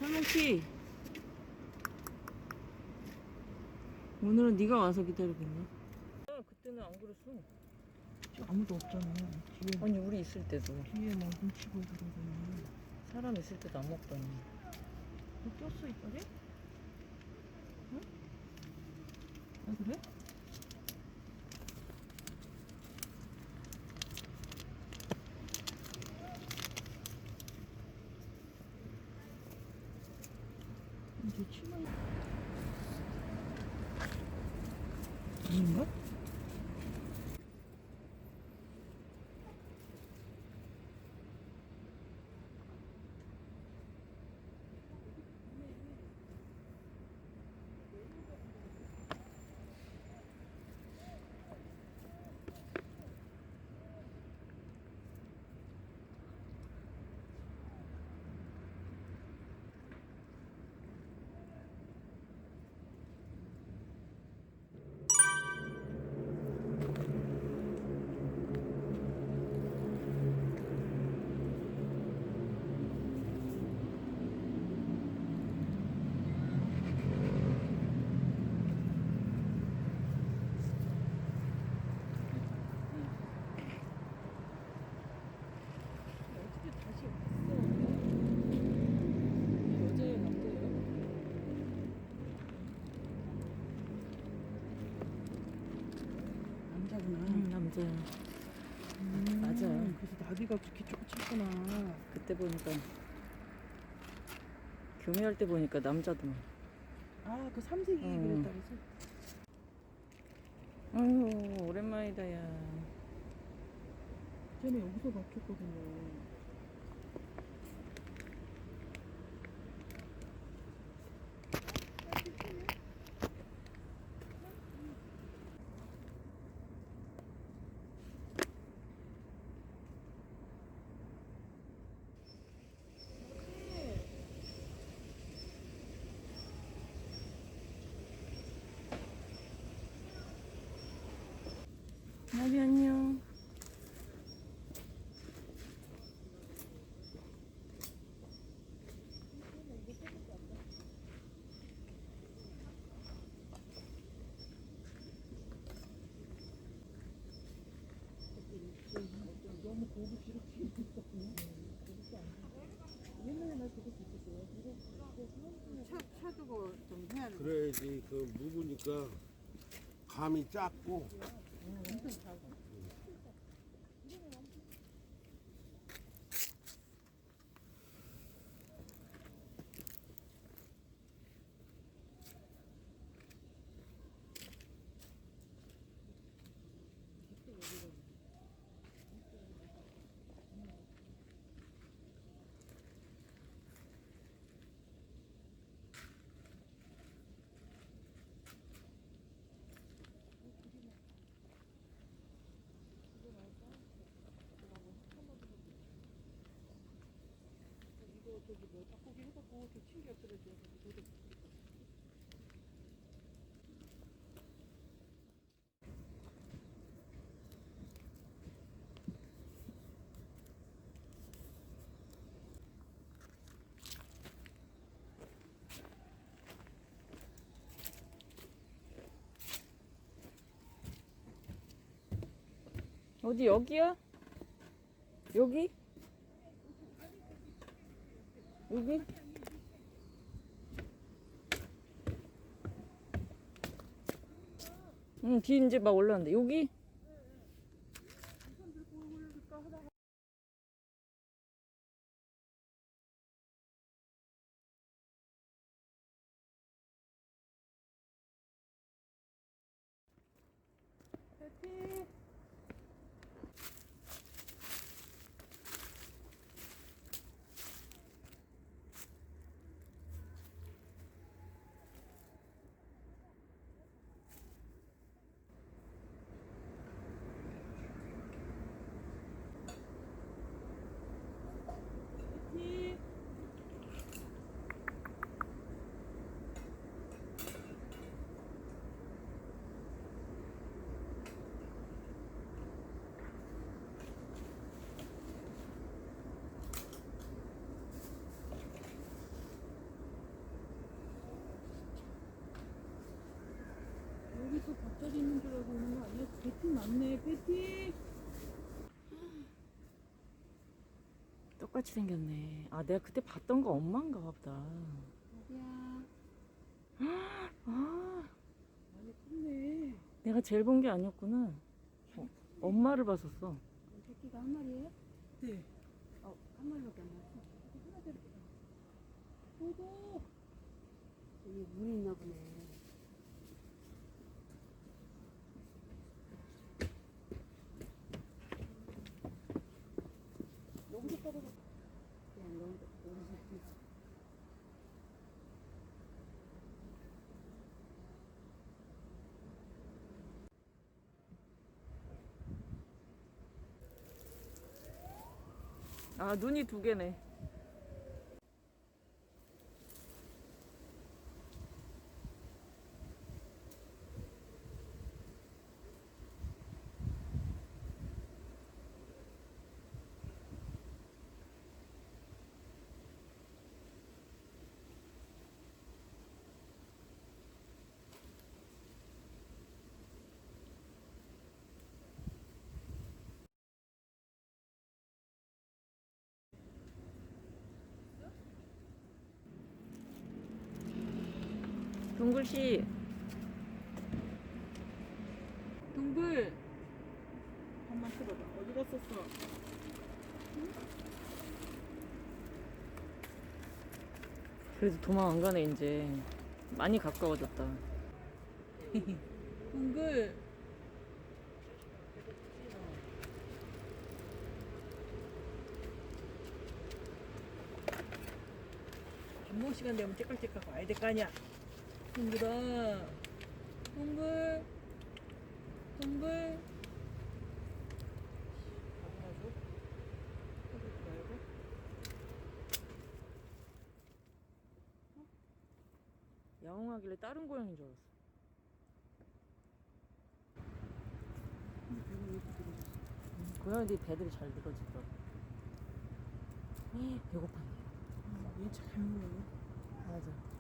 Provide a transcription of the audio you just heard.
설명치. 오늘은 네가 와서 기다리고 있네. 아, 그때는 안 그랬어. 아무도 없잖아. 뒤에 아니 우리 있을 때도 뒤에 막 훔치고 그러더니. 사람 있을 때도 안 먹더니. 너 꼈어 이빨에? 응? 아 그래? 이제 치마 아닌가? 어떻게 다시 왔어? 여자예요, 남자예요? 남자구나. 남자야. 맞아요. 그래서 나비가 그렇게 쫓았구나. 그때 보니까 교미할 때 보니까 남자도. 아, 그 삼색이 응. 그랬다 그래서. 아유 오랜만이다 야. 전에 여기서 막혔거든요. 나비 안녕. 너무 고급스럽게 입었거든요. 옛날에 나 저거 있었어요. 차 두고 좀 해야 돼. 그래야지 그 묵으니까 감이 작고 엄청 작아. 이거 저기 뭐 닭고기 해갖고 저 친구 엎드려줘요. 저도 어디 여기야? 여기? 여기? 응, 뒤 이제 막 올라왔는데 여기? 배터리 있는 줄 알고 오는 거 아니야? 배티 맞네, 배티. 똑같이 생겼네. 아, 내가 그때 봤던 거 엄마인가 보다. 어디야? 아, 많이 컸네. 내가 제일 본 게 아니었구나. 엄마를 봤었어. 새끼가 한 마리예요? 네. 한 마리밖에 안 나왔어. 보고. 여기 물이 있나 보네. 여기서 떨어져. 그냥 너무 아, 눈이 두 개네. 동글씨. 동글. 한번 쳐봐봐. 어디 갔었어? 그래도 도망 안 가네, 이제. 많이 가까워졌다. 동글. 밥 먹을 시간 되면 째깍째깍 와야 될 거 아니야? 동글아. 동글. 동글. 밥이나 줘. 떠들지 말고. 야옹하길래 다른 고양이인 줄 알았어. 고양이들이 배들이 잘 늘어지더라고. 배고팠네. 얘 잘 먹네. 맞아.